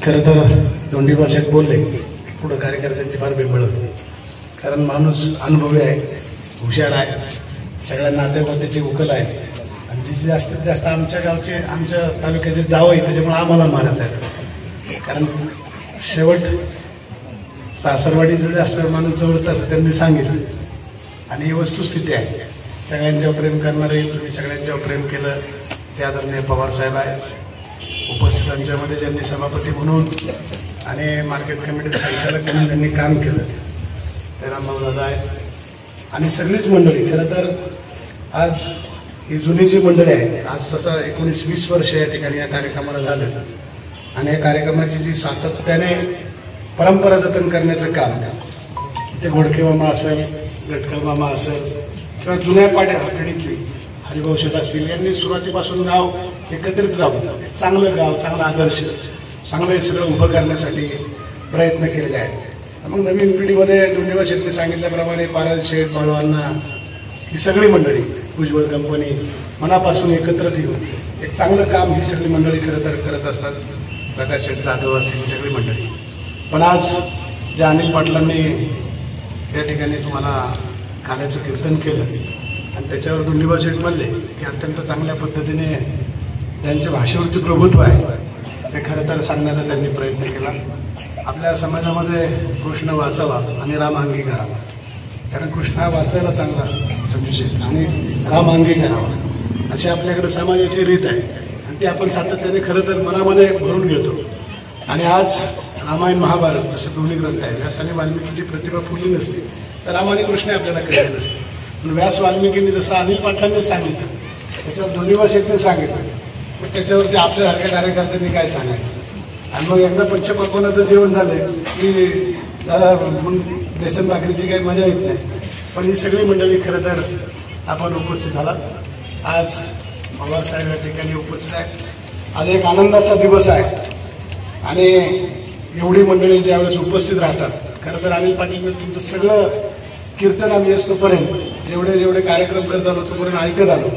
खरं तर दोंडीबा साहेब बोलले पुढे कार्यकर्त्यांची फार बिंबळ होती, कारण माणूस अनुभवी आहे, हुशार आहे, सगळ्या नातेवाईकाची उकल आहे आणि जी जास्तीत जास्त आमच्या गावचे आमच्या तालुक्याचे जावं आहे त्याच्यामुळे आम्हाला मारत आहे. कारण शेवट सासरवाडीचं जास्त माणूस जवळच असं त्यांनी सांगितलं आणि ही वस्तुस्थिती आहे. सगळ्यांच्यावर प्रेम करणारे तुम्ही सगळ्यांच्यावर प्रेम केलं ते आदरणीय पवार साहेब आहे. उपस्थितांच्यामध्ये ज्यांनी सभापती म्हणून आणि मार्केट कमिटीचे संचालक म्हणून त्यांनी काम केलं ते रामभाऊ दादा आहे आणि सगळीच मंडळी. खरं तर आज ही जुनी जी मंडळी आहे, आज तसं 19-20 वर्ष या ठिकाणी या कार्यक्रमाला झालं आणि या कार्यक्रमाची जी सातत्याने परंपरा जतन करण्याचं काम ते घोडके मामा असेल, गटकळ मामा असेल किंवा जुन्या पिढीतली हरिभाऊ शेठ असतील यांनी सुरुवातीपासून गाव एकत्रित राहून चांगलं गाव, चांगला आदर्श, चांगलं सगळं उभं करण्यासाठी प्रयत्न केलेले आहेत. मग नवीन पिढीमध्ये दोंडीबा शेठने सांगितल्याप्रमाणे पारल शेठ, बळवांना ही सगळी मंडळी, उज्ज्वल कंपनी मनापासून एकत्र येऊन एक चांगलं काम ही सगळी मंडळी खरं तर करत असतात. प्रकाश शेठ जाधव असतील ही सगळी मंडळी. पण आज ज्या अनिल पाटलांनी या ठिकाणी तुम्हाला काल्याचं कीर्तन केलं आणि त्याच्यावर दोंडीबा शेठ म्हणले की अत्यंत चांगल्या पद्धतीने त्यांच्या भाषेवरती प्रभुत्व आहे ते खरं तर सांगण्याचा त्यांनी प्रयत्न केला. आपल्या समाजामध्ये कृष्ण वाचावा आणि राम अंगी करावा, कारण कृष्ण हा वाचायला चांगला समजेल आणि राम अंगी करावा अशी आपल्याकडे समाजाची रीत आहे आणि ती आपण सातत्याने खरं तर मनामध्ये भरून घेतो. आणि आज रामायण महाभारत जसं दोन्ही ग्रंथ आहे, व्यास आणि वाल्मिकीची प्रतिभा फुलली नसते तर राम आणि कृष्ण आपल्याला कळले नसते. पण व्यास वाल्मिकींनी जसं अनिल पाटलांनी सांगितलं त्याच्यावर दोंडीबा शेठने सांगितलं, मग त्याच्यावरती आपल्यासारख्या कार्यकर्त्यांनी काय सांगायचं. आणि मग एकदा पंचपक्वान्नाचं जेवण झालं की दादा मग बेसन भाकरीची काही मजा येत नाही. पण ही सगळी मंडळी खरं तर आपण उपस्थित झाला. आज पवार साहेब या ठिकाणी उपस्थित आहे. आज एक आनंदाचा दिवस आहे आणि एवढी मंडळी ज्यावेळेस उपस्थित राहतात, खरं तर अनिल पाटील तुमचं सगळं कीर्तन आम्ही असतोपर्यंत जेवढे कार्यक्रम करत आलो तोपर्यंत ऐकत आलो.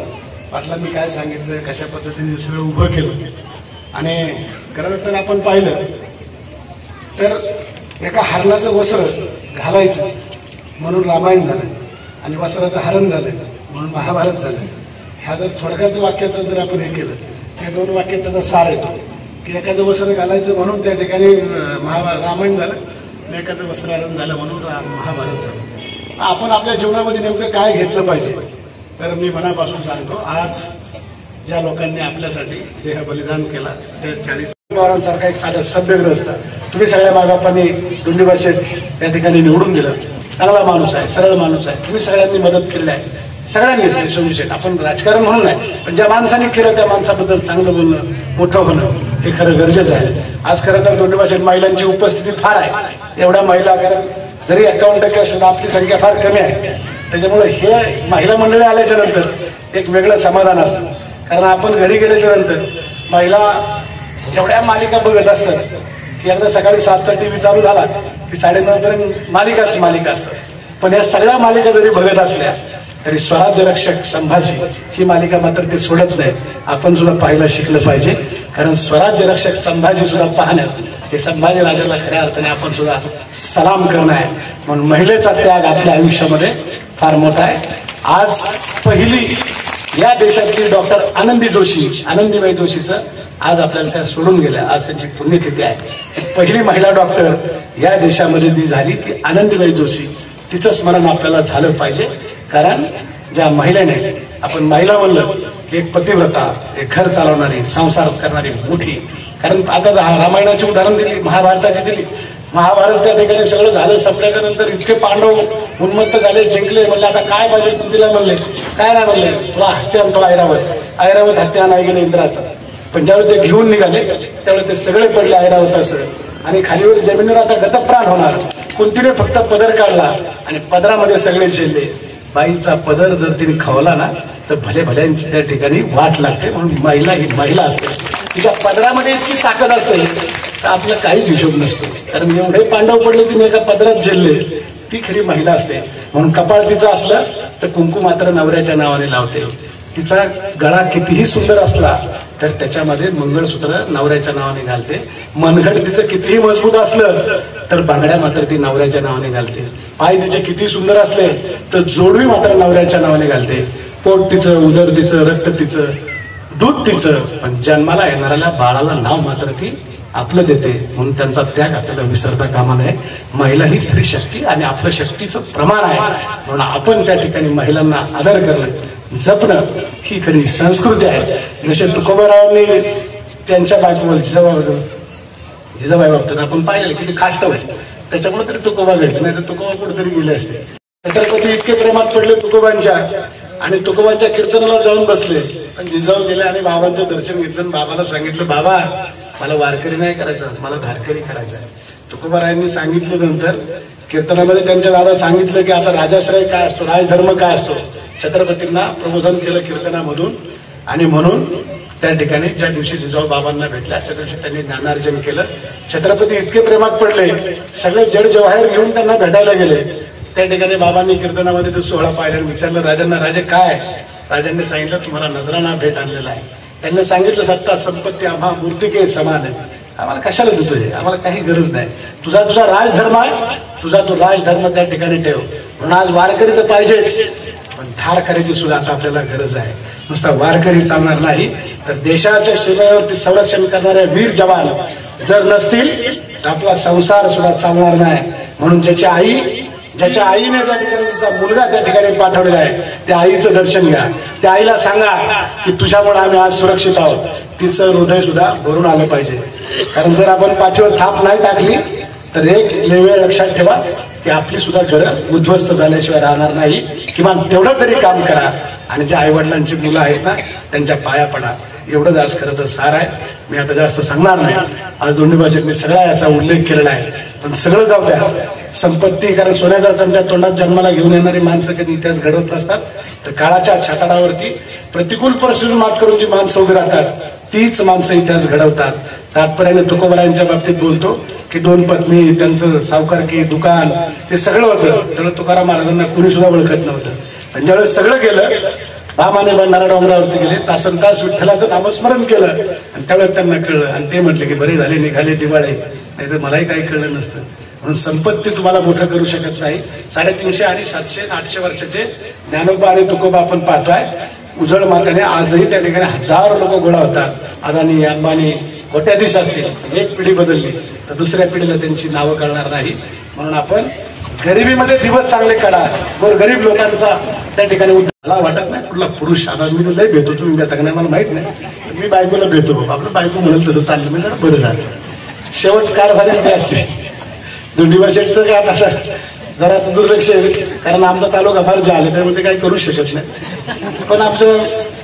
पाटलांनी काय सांगितलं, कशा पद्धतीने सगळं उभं केलं. आणि खरं तर आपण पाहिलं तर एका हरणाचं वस्त्र घालायचं म्हणून रामायण झालं आणि वस्त्राचं हरण झालं म्हणून महाभारत झालं. ह्या जर थोडक्याच वाक्याचं जर आपण हे केलं ते 2 वाक्यात त्याचा सार येतो की एखादं वस्त्र घालायचं म्हणून त्या ठिकाणी रामायण झालं आणि एकाचं वस्त्र हरण झालं म्हणून महाभारत झालं. आपण आपल्या जीवनामध्ये नेमकं काय घेतलं पाहिजे तर मी मनापासून सांगतो, आज ज्या लोकांनी आपल्यासाठी देह बलिदान केला त्या 40 पवारांसारखा एक साधा सभ्यग्रस्त तुम्ही सगळ्या मागापांनी दोंडीबा शेठ त्या ठिकाणी निवडून दिलं. चांगला माणूस आहे, सरळ माणूस आहे, तुम्ही सगळ्यांनी मदत केली आहे, सगळ्यांनीच. सोनू शेठ आपण राजकारण म्हणून नाही, पण ज्या माणसाने केलं त्या माणसाबद्दल चांगलं बोलणं, मोठं होणं हे खरं गरजेचं आहे. आज खरं तर दोंडीबा शेठ महिलांची उपस्थिती फार आहे. एवढ्या महिला कारण जरी 51% असलं तर आपली संख्या फार कमी आहे. त्याच्यामुळे हे महिला मंडळी आल्याच्या नंतर एक वेगळं समाधान असतं, कारण आपण घरी गेल्याच्या नंतर महिला एवढ्या मालिका बघत असतात की एकदा सकाळी 7चा टीव्ही चालू झाला की 9:30 पर्यंत मालिका असतात. पण या सगळ्या मालिका जरी बघत असल्या तरी स्वराज्य रक्षक संभाजी ही मालिका मात्र ते सोडत नाही. आपण सुद्धा पाहायला शिकलं पाहिजे, कारण स्वराज्य रक्षक संभाजी सुद्धा पाहण्यात हे संभाजी राजाला खऱ्या अर्थाने आपण सुद्धा सलाम करणं आहे. म्हणून महिलेचा त्याग आपल्या आयुष्यामध्ये फार मोठा आहे. आज पहिली या देशातली डॉक्टर आनंदीबाई जोशीचं आज आपल्याला त्या सोडून गेल्या. आज त्यांची पुण्यतिथी आहे. पहिली महिला डॉक्टर या देशामध्ये ती झाली की आनंदीबाई जोशी. तिचं स्मरण आपल्याला झालं पाहिजे, कारण ज्या महिलेने, आपण महिला म्हणलं एक पतिव्रता, एक घर चालवणारी, संसार करणारी मोठी. कारण आता रामायणाची उदाहरण दिली, महाभारताची दिली. महाभारत त्या ठिकाणी सगळं झालं, संपल्याच्या नंतर इतके पांडव उन्मत्त झाले, जिंकले. म्हणले आता काय पाहिजे कुंतीला, म्हणले काय नाही, म्हणले तुला हत्या आणतो ऐरावत हत्या नाही गेले इंद्राचं. पण ज्यावेळी ते घेऊन निघाले त्यावेळी ते सगळे पडले ऐरावतासह आणि खालीवर जमिनीवर आता गतप्राण होणार. कुंतीने फक्त पदर काढला आणि पदरामध्ये सगळे झेलले. बाईचा पदर जर तिने खवला ना तर भल्यांची त्या ठिकाणी वाट लागते. म्हणून महिला ही महिला असते, तिच्या पदरामध्ये इतकी ताकद असते तर आपला काहीच हिशोब नसतो. कारण एवढे पांडव पडले तिने एका पदरात झेलले, ती खरी महिला असते. म्हणून कपाळ तिचं असलं तर कुंकू मात्र नवऱ्याच्या नावाने लावते. तिचा गळा कितीही सुंदर असला तर त्याच्यामध्ये मंगळसूत्र नवऱ्याच्या नावाने घालते. मनगट तिचं कितीही मजबूत असलं तर बांगड्या मात्र ती नवऱ्याच्या नावाने घालते. पाय तिचे किती सुंदर असले तर जोडवी मात्र नवऱ्याच्या नावाने घालते. पोट तिचं, उदर तिचं, रक्त तिचं, दूध तिचं, पण जन्माला येणाऱ्याला बाळाला नाव मात्र ती आपलं देते. म्हणून त्यांचा त्याग आपल्याला विसरता कामा नये. महिला ही स्त्री शक्ती आणि आपलं शक्तीचं प्रमाण आहे. म्हणून आपण त्या ठिकाणी महिलांना आदर करणं, जपणं ही खरी संस्कृती आहे. जसे तुकोबारावांनी त्यांच्या बायकोवर जिजाबाई बाबतीत आपण पाहिलं किती खाष्ट होते, त्याच्यामुळे तरी तुकोबा घडले, नाही तर तुकोबा कुठेतरी गेले असते. छत्रपती इतके प्रेमात पडले तुकोबांच्या आणि तुकोबांच्या कीर्तनाला जाऊन बसले. पण जिजाऊ गेले आणि बाबांचं दर्शन घेतलं. बाबाला सांगितलं, बाबा मला वारकरी नाही करायचं, मला धारकरी करायचं आहे. तुकोबारायांनी सांगितलं. नंतर कीर्तनामध्ये त्यांच्या दादा सांगितलं की आता राजाश्रय काय असतो, राजधर्म काय असतो. छत्रपतींना प्रबोधन केलं कीर्तनामधून. आणि म्हणून त्या ठिकाणी ज्या दिवशी जिजाऊ बाबांना भेटल्या त्या दिवशी त्यांनी ज्ञानार्जन केलं. छत्रपती इतके प्रेमात पडले, सगळे जड जवाहर घेऊन त्यांना भेटायला गेले. त्या ठिकाणी बाबांनी कीर्तनामध्ये तो सोहळा पाहिला. विचारलं राजांना, राजे काय? राजांनी सांगितलं, तुम्हाला नजराना भेट आणलेला आहे. त्यांनी सांगितलं, सत्ता संपत्ती आम्हा मूर्तिके समान आहे, आम्हाला कशाला देतोय, आम्हाला काही गरज नाही. तुझा राजधर्म आहे, तुझा तो राजधर्म त्या ठिकाणी ठेव. म्हणून आज वारकरी तर पाहिजेच, पण ठार करायची सुद्धा आता आपल्याला गरज आहे. नुसता वारकरी चालणार नाही, तर देशाच्या सीमेवरती संरक्षण करणारे वीर जवान जर नसतील तर आपला संसार सुद्धा चालणार नाही. म्हणून ज्याच्या आईने त्या ठिकाणी तिचा मुलगा त्या ठिकाणी पाठवलेला आहे, त्या आईचं दर्शन घ्या. त्या आईला सांगा की तुझ्यामुळे आम्ही आज सुरक्षित आहोत. तिचं हृदय सुद्धा भरून आलं पाहिजे. कारण जर आपण पाठीवर थाप नाही टाकली तर एक वेळ लक्षात ठेवा की आपली सुद्धा घरं उद्ध्वस्त झाल्याशिवाय राहणार नाही. किमान तेवढं तरी काम करा. आणि ज्या आई वडिलांची मुलं आहेत ना त्यांच्या पाया पडा. एवढंच आज खरं तर सार आहे. मी आता जास्त सांगणार नाही. आज दोन्ही शेटने सगळा याचा उल्लेख केलेला आहे. पण सगळं जाऊ द्या, संपत्ती, कारण सोन्याचा चमचा तोंडात जन्माला घेऊन येणारी माणसं कधी इतिहास घडवत नसतात. तर काळाच्या छाताडावरती प्रतिकूल परिस्थितीतून मात करून जी माणसं उभी राहतात तीच माणसं इतिहास घडवतात. तात्पर्याने तुकोबारायांच्या बाबतीत बोलतो की 2 पत्नी, त्यांचं सावकारकी, दुकान, हे सगळं होतं. त्याला तुकाराम महाराजांना कुणी सुद्धा ओळखत नव्हतं. आणि ज्यावेळेस सगळं गेलं, बामाने बंधारा डोंगरावरती गेले, तासन तास विठ्ठलाचं नामस्मरण केलं आणि त्यावेळेस त्यांना कळलं आणि ते म्हटले की बरे झाले निघाले दिवाळे, नाही तर मलाही काही कळलं नसतं. म्हणून संपत्ती तुम्हाला मोठं करू शकत नाही. 350 आणि 700 800 वर्षाचे ज्ञानोबा आणि तुकोबा आपण पाहतोय. उजळ मात्याने आजही त्या ठिकाणी हजारो लोक गोळा होतात. अदानी, अंबानी, कोट्याधीश असतील. एक पिढी बदलली तर दुसऱ्या पिढीला त्यांची नावं कळणार नाही. म्हणून आपण गरिबीमध्ये दिवस चांगले काढा. गरीब लोकांचा त्या ठिकाणी मला वाटत नाही कुठला पुरुष, आता मी तर लय भेटतो, तुम्ही भेटा नाही मला माहित नाही, मी बायकोला भेटतो. आपलं बायको म्हणेल तसं चाललं, मी जरा बरं झालं. शेवट कारभारी ते असते. दोन्ही शेटचं काय आता जरा दुर्लक्ष आहे, कारण आमचा तालुका फार जे आले त्यामुळे काही करू शकत नाही. पण आमचं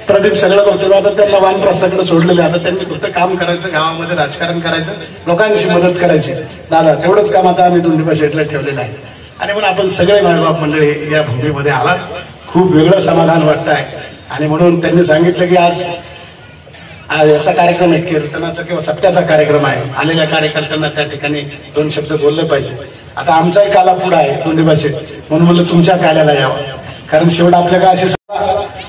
प्रदीप सगळं बघतो. आता त्यांना वानप्रस्थाकडे सोडलेले. आता त्यांनी फक्त काम करायचं, गावामध्ये राजकारण करायचं, लोकांची मदत करायची. दादा तेवढंच काम आता आम्ही दोन्ही शेटला ठेवलेलं आहे. आणि म्हणून आपण सगळे मायबाप मंडळी या भूमीमध्ये आलात. खूप वेगळं समाधान वाटत आहे. आणि म्हणून त्यांनी सांगितलं की आज याचा कार्यक्रम आहे, कीर्तनाचा किंवा सप्त्याचा कार्यक्रम आहे. आलेल्या कार्यकर्त्यांना त्या ठिकाणी 2 शब्द बोललं पाहिजे. आता आमचाही काला पुढा आहे दोन्ही शेट, म्हणून म्हणलं तुमच्या काल्याला यावं. कारण शेवट आपल्या काय असे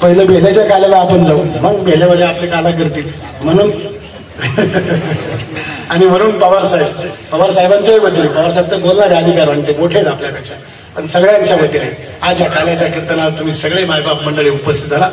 पहिलं बेल्याच्या काल्याला आपण जाऊ, मग बेल्यावाले आपले काला करतील. म्हणून आणि म्हणून पवार साहेबांच्याही वतीने, पवार साहेब तर बोलणारे अधिकार आणि ते मोठे आहेत आपल्यापेक्षा, पण सगळ्यांच्या वतीने आज या काल्याच्या कीर्तनात तुम्ही सगळे मायबाप मंडळी उपस्थित झाला.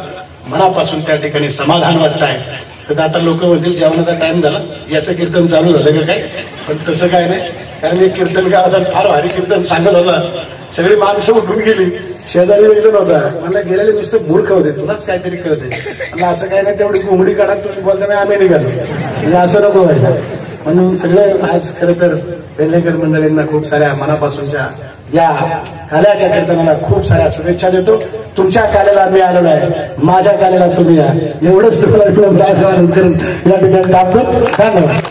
मनापासून त्या ठिकाणी समाधान वाटत आहे. तर आता लोक म्हणतील जेवणाचा टाइम झाला, याचं कीर्तन चालू झालं का काय? पण तसं काय नाही. कारण एक कीर्तनकार फार भारी कीर्तन सांगत होता. सगळी माणसं उठून गेली. शेजारी एक जण होता, मला गेलेले नुसते मूर्ख होते, तुलाच काहीतरी कळते. असं काय नाही, तेवढी कोंबडी काढा तुम्ही बोलता नाही आम्ही निघालो, म्हणजे असं नको व्हायचं. म्हणून सगळे आज खरं तर बेल्लेकर मंडळींना खूप साऱ्या मनापासूनच्या या काल्याच्या कीर्तनाला खूप साऱ्या शुभेच्छा देतो. तुमच्या काल्याला मी आलेलो आहे, माझ्या काल्याला तुम्ही या, एवढंच तुम्हाला या ठिकाणी टाकतो. धन्यवाद.